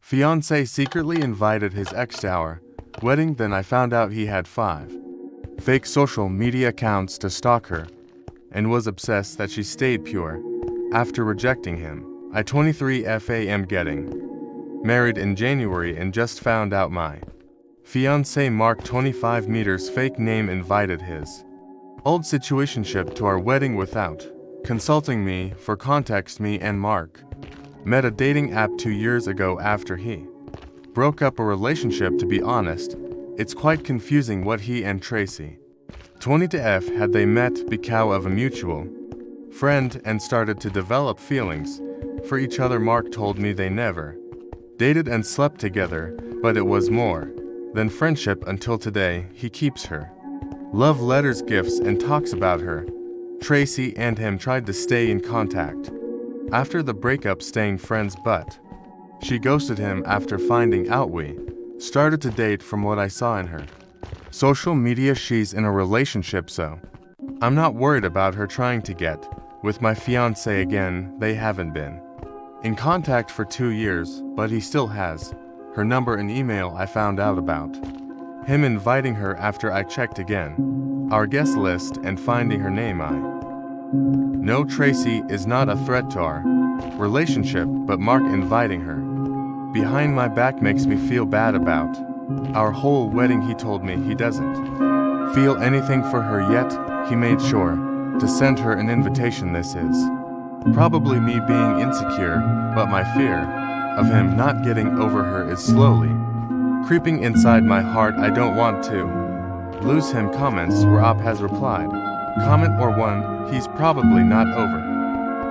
Fiancé secretly invited his ex to our wedding, then I found out he had 5 fake social media accounts to stalk her, and was obsessed that she stayed pure after rejecting him. I 23 FAM getting married in January and just found out my fiancé Mark 25 meters fake name invited his old situationship to our wedding without consulting me. For context, me and Mark met a dating app 2 years ago after he broke up a relationship. To be honest, it's quite confusing what he and Tracy 20 to F had they met because of a mutual friend and started to develop feelings for each other. Mark told me they never dated and slept together, but it was more than friendship until today. He keeps her love letters, gifts, and talks about her. Tracy and him tried to stay in contact after the breakup, staying friends, but she ghosted him after finding out we started to date. From what I saw in her social media, she's in a relationship, so I'm not worried about her trying to get with my fiancé again. They haven't been in contact for 2 years, but he still has her number and email. I found out about him inviting her after I checked again our guest list and finding her name. I know Tracy is not a threat to our relationship, but Mark inviting her behind my back makes me feel bad about our whole wedding. He told me he doesn't feel anything for her yet. He made sure to send her an invitation. This is probably me being insecure, but my fear of him not getting over her is slowly creeping inside my heart. I don't want to lose him. Comments where Op has replied. Comment or 1, he's probably not over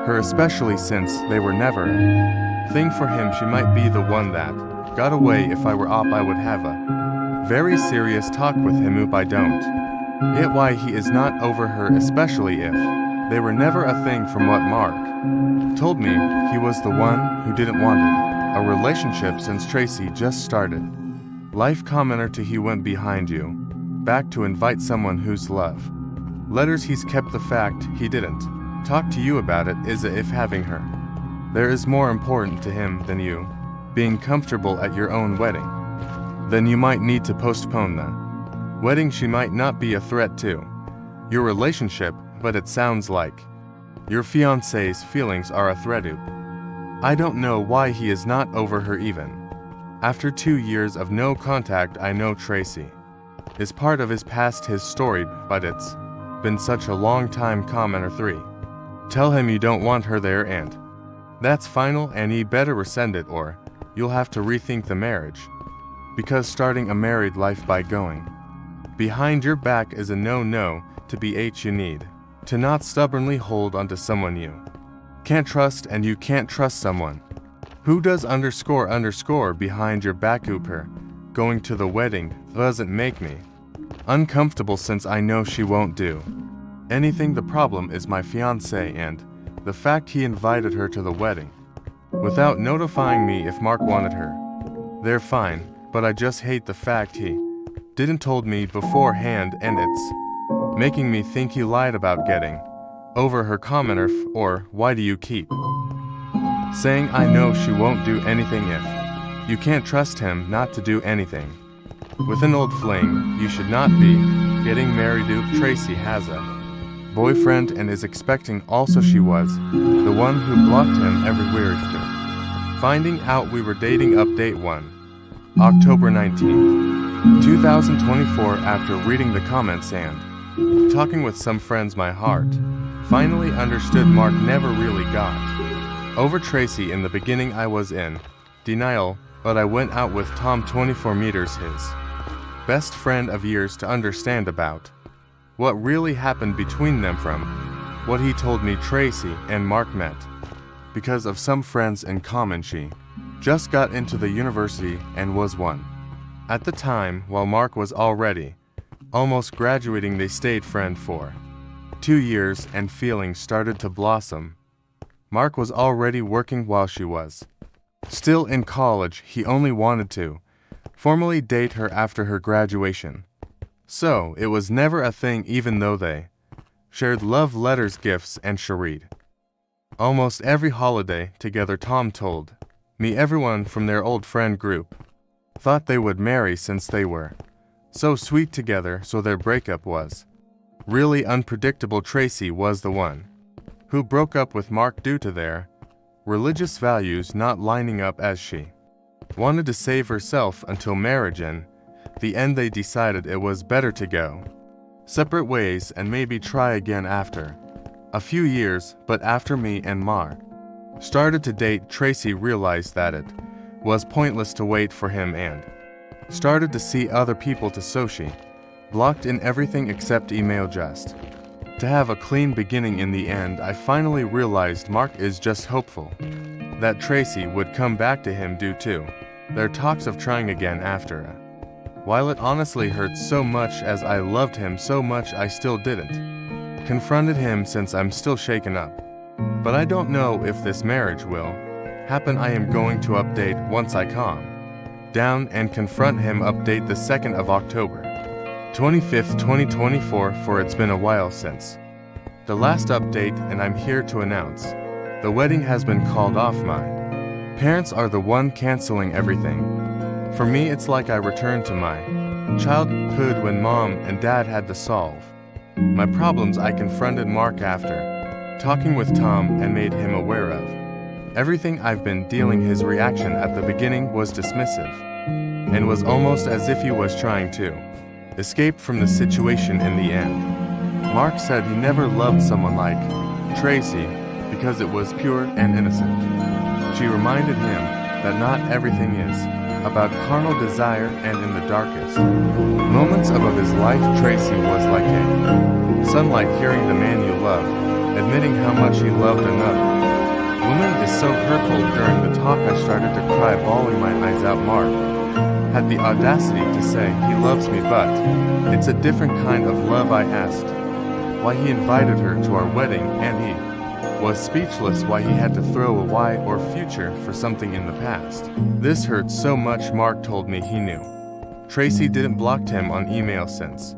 her, especially since they were never a thing for him. She might be the one that got away. If I were Op, I would have a very serious talk with him. Oop, I don't get why he is not over her, especially if they were never a thing. From what Mark told me, he was the one who didn't want a relationship since Tracy just started life. Commenter to he went behind you back to invite someone whose love letters he's kept. The fact he didn't talk to you about it is a if having her there is more important to him than you being comfortable at your own wedding. Then you might need to postpone the wedding. She might not be a threat to your relationship, but it sounds like your fiancé's feelings are a threat. Oop. I don't know why he is not over her even after 2 years of no contact. I know Tracy is part of his past, his story, but it's been such a long time. Commenter 3. Tell him you don't want her there, and that's final, and he better rescind it or you'll have to rethink the marriage, because starting a married life by going behind your back is a no-no. To be H, you need to not stubbornly hold onto someone you can't trust, and you can't trust someone who does __ behind your back. Ooper going to the wedding doesn't make me uncomfortable since I know she won't do anything. The problem is my fiancé and the fact he invited her to the wedding without notifying me. If Mark wanted her they're fine, but I just hate the fact he didn't told me beforehand, and it's making me think he lied about getting over her. Commenter or why do you keep saying I know she won't do anything if you can't trust him not to do anything with an old fling? You should not be getting married. Oop. Tracy has a boyfriend and is expecting. Also, she was the one who blocked him everywhere after finding out we were dating. Update 1, October 19th, 2024. After reading the comments and talking with some friends, my heart finally understood. Mark never really got over Tracy. In the beginning I was in denial, but I went out with Tom 24 meters, his best friend of years, to understand about what really happened between them. From what he told me, Tracy and Mark met because of some friends in common. She just got into the university and was one at the time, while Mark was already almost graduating. They stayed friends for 2 years and feelings started to blossom. Mark was already working while she was still in college. He only wanted to formally date her after her graduation, so it was never a thing, even though they shared love letters, gifts, and charade almost every holiday together. Tom told Me, everyone from their old friend group thought they would marry since they were so sweet together, so their breakup was really unpredictable. Tracy was the one who broke up with Mark due to their religious values not lining up as she wanted to save herself until marriage. In the end, they decided it was better to go separate ways and maybe try again after a few years. But after me and Mark started to date, Tracy realized that it was pointless to wait for him and started to see other people, so she blocked in everything except email just to have a clean beginning. In the end, I finally realized Mark is just hopeful that Tracy would come back to him due to their talks of trying again after a while. It honestly hurts so much, as I loved him so much. I still didn't confronted him since I'm still shaken up. But I don't know if this marriage will happen. I am going to update once I calm down and confront him. Update the 2nd of October 25th, 2024. For it's been a while since the last update, and I'm here to announce the wedding has been called off. My parents are the one canceling everything. For me, it's like I returned to my childhood when mom and dad had to solve my problems. I confronted Mark after talking with Tom and made him aware of everything I've been dealing. His reaction at the beginning was dismissive and was almost as if he was trying to escape from the situation. In the end, Mark said he never loved someone like Tracy because it was pure and innocent. She reminded him that not everything is about carnal desire, and in the darkest moments of his life, Tracy was like a sunlight. Hearing the man you love admitting how much he loved another woman is so hurtful. During the talk, I started to cry, bawling my eyes out. Mark had the audacity to say he loves me, but it's a different kind of love. I asked why he invited her to our wedding, and he was speechless. Why he had to throw a Y or future for something in the past. This hurts so much. Mark told me he knew Tracy didn't block him on email since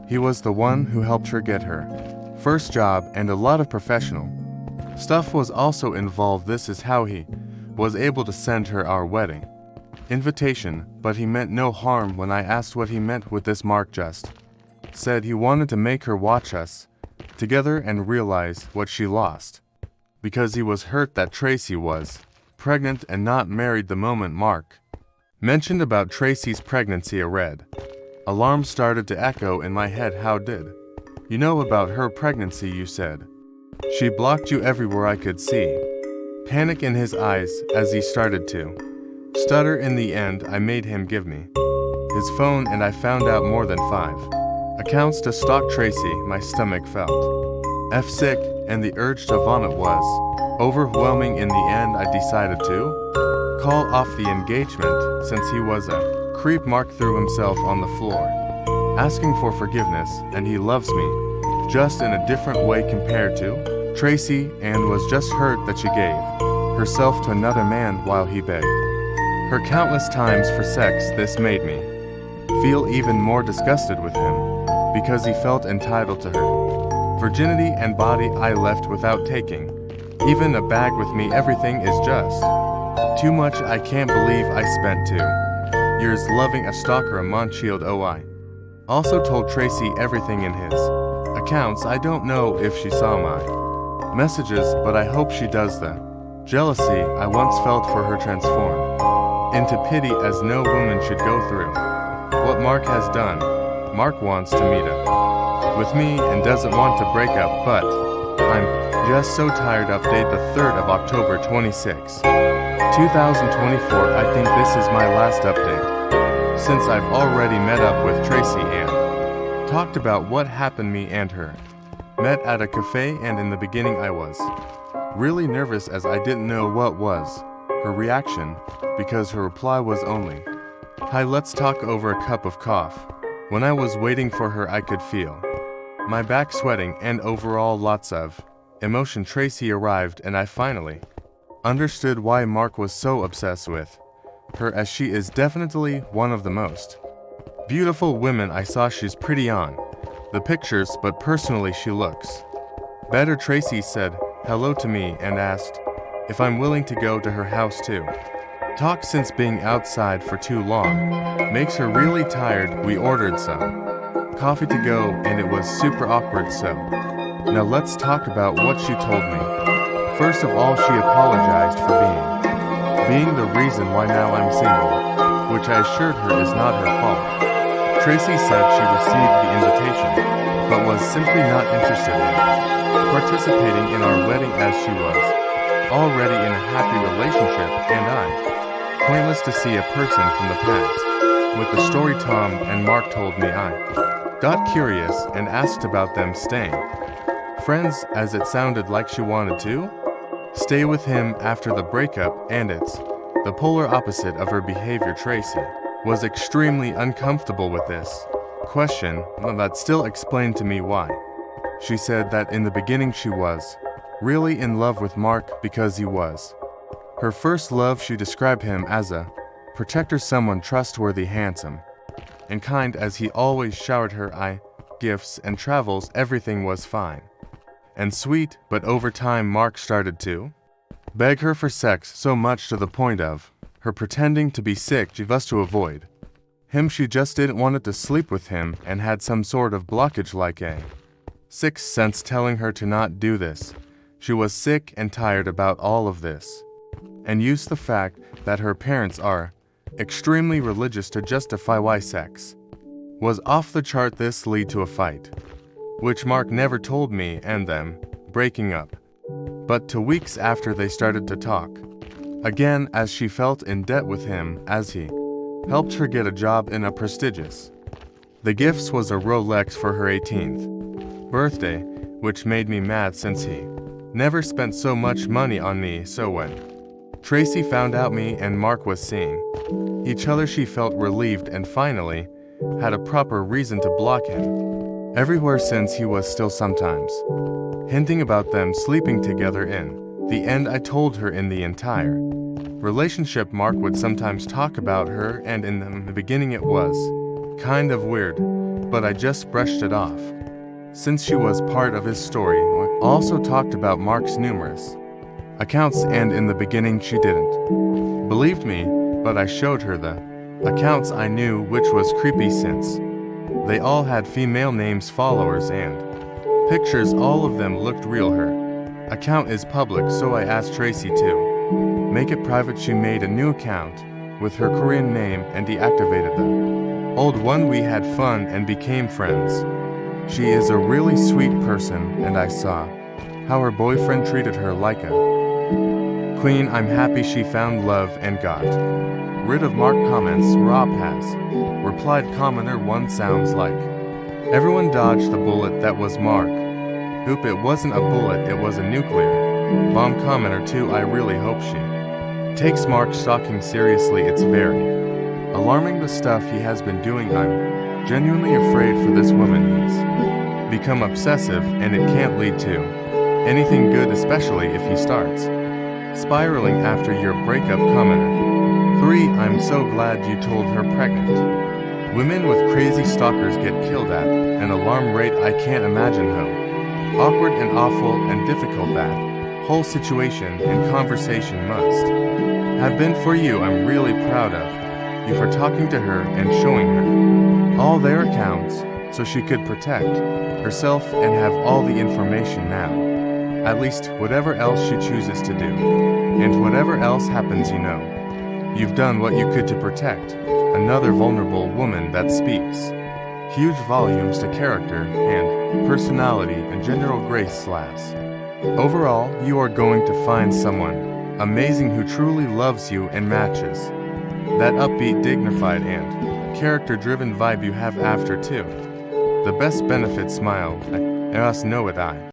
he was the one who helped her get her first job, and a lot of professional stuff was also involved. This is how he was able to send her our wedding invitation, but he meant no harm. When I asked what he meant with this, Mark just said he wanted to make her watch us together and realize what she lost, because he was hurt that Tracy was pregnant and not married. The moment Mark mentioned about Tracy's pregnancy, a red alarm started to echo in my head. How did you know about her pregnancy? You said she blocked you everywhere. I could see panic in his eyes as he started to stutter. In the end, I made him give me his phone, and I found out more than 5 accounts to stalk Tracy. My stomach felt sick, and the urge to vomit was overwhelming. In the end, I decided to call off the engagement since he was a creep. Mark threw himself on the floor, asking for forgiveness, and he loves me, just in a different way compared to Tracy, and was just hurt that she gave herself to another man while he begged her countless times for sex. This made me feel even more disgusted with him, because he felt entitled to her virginity and body. I left without taking even a bag with me. Everything is just too much. I can't believe I spent 2 years loving a stalker. A Monchield. I also told Tracy everything in his accounts. I don't know if she saw my messages, but I hope she does. The jealousy I once felt for her transformed into pity, as no woman should go through what Mark has done. Mark wants to meet up with me and doesn't want to break up, but I'm just so tired. Update the 3rd of October 26, 2024. I think this is my last update, since I've already met up with Tracy and talked about what happened. Me and her met at a cafe, and in the beginning I was really nervous, as I didn't know what was her reaction, because her reply was only, "Hi, let's talk," over a cup of coffee. When I was waiting for her, I could feel my back sweating and overall lots of emotion. Tracy arrived, and I finally understood why Mark was so obsessed with her, as she is definitely one of the most beautiful women I saw. She's pretty on the pictures, but personally she looks better. Tracy said hello to me and asked if I'm willing to go to her house too. Talk since being outside for too long. Makes her really tired, we ordered some coffee to go and it was super awkward so. Now let's talk about what she told me. First of all, she apologized for being the reason why now I'm single, which I assured her is not her fault. Tracy said she received the invitation, but was simply not interested in participating in our wedding as she was already in a happy relationship and pointless to see a person from the past. With the story Tom and Mark told me, I got curious and asked about them staying friends, as it sounded like she wanted to stay with him after the breakup, and it's the polar opposite of her behavior. Tracy was extremely uncomfortable with this question, that still explained to me why. She said that in the beginning she was really in love with Mark because he was her first love. She described him as a protector, someone trustworthy, handsome, and kind, as he always showered her gifts and travels. Everything was fine and sweet, but over time Mark started to beg her for sex, so much to the point of her pretending to be sick just to avoid him. She just didn't want to sleep with him and had some sort of blockage, like a sixth sense telling her to not do this. She was sick and tired about all of this, and used the fact that her parents are extremely religious to justify why sex was off the chart. This led to a fight, which Mark never told me, and them breaking up. But 2 weeks after they started to talk again, as she felt in debt with him as he helped her get a job in a prestigious. The gifts was a Rolex for her 18th birthday, which made me mad since he never spent so much money on me. So when Tracy found out me and Mark was seeing each other, she felt relieved and finally had a proper reason to block him everywhere, since he was still sometimes hinting about them sleeping together. In the end, I told her in the entire relationship Mark would sometimes talk about her, and in the beginning it was kind of weird, but I just brushed it off since she was part of his story. Also talked about Mark's numerous accounts, and in the beginning she didn't believe me, but I showed her the accounts I knew, which was creepy since they all had female names, followers, and pictures. All of them looked real. Her account is public, so I asked Tracy to make it private. She made a new account with her Korean name and deactivated the old one. We had fun and became friends. She is a really sweet person, and I saw how her boyfriend treated her like a queen. I'm happy she found love and got rid of Mark. Comments. Rob has replied, commenter 1 sounds like everyone dodged the bullet. That was Mark. Oop, it wasn't a bullet, it was a nuclear bomb. Commenter 2, I really hope she takes Mark stalking seriously. It's very alarming, the stuff he has been doing. I'm genuinely afraid for this woman. He's become obsessive, and it can't lead to anything good, especially if he starts spiraling after your breakup. Commenter 3, I'm so glad you told her. Pregnant women with crazy stalkers get killed at an alarm rate. I can't imagine how awkward and awful and difficult that whole situation and conversation must have been for you. I'm really proud of you for talking to her and showing her all their accounts so she could protect herself and have all the information now. At least whatever else she chooses to do, and whatever else happens, you've done what you could to protect another vulnerable woman. That speaks huge volumes to character and personality and general grace. Overall, you are going to find someone amazing who truly loves you and matches that upbeat, dignified, and character-driven vibe you have after too. The best benefit. Smile. I know it.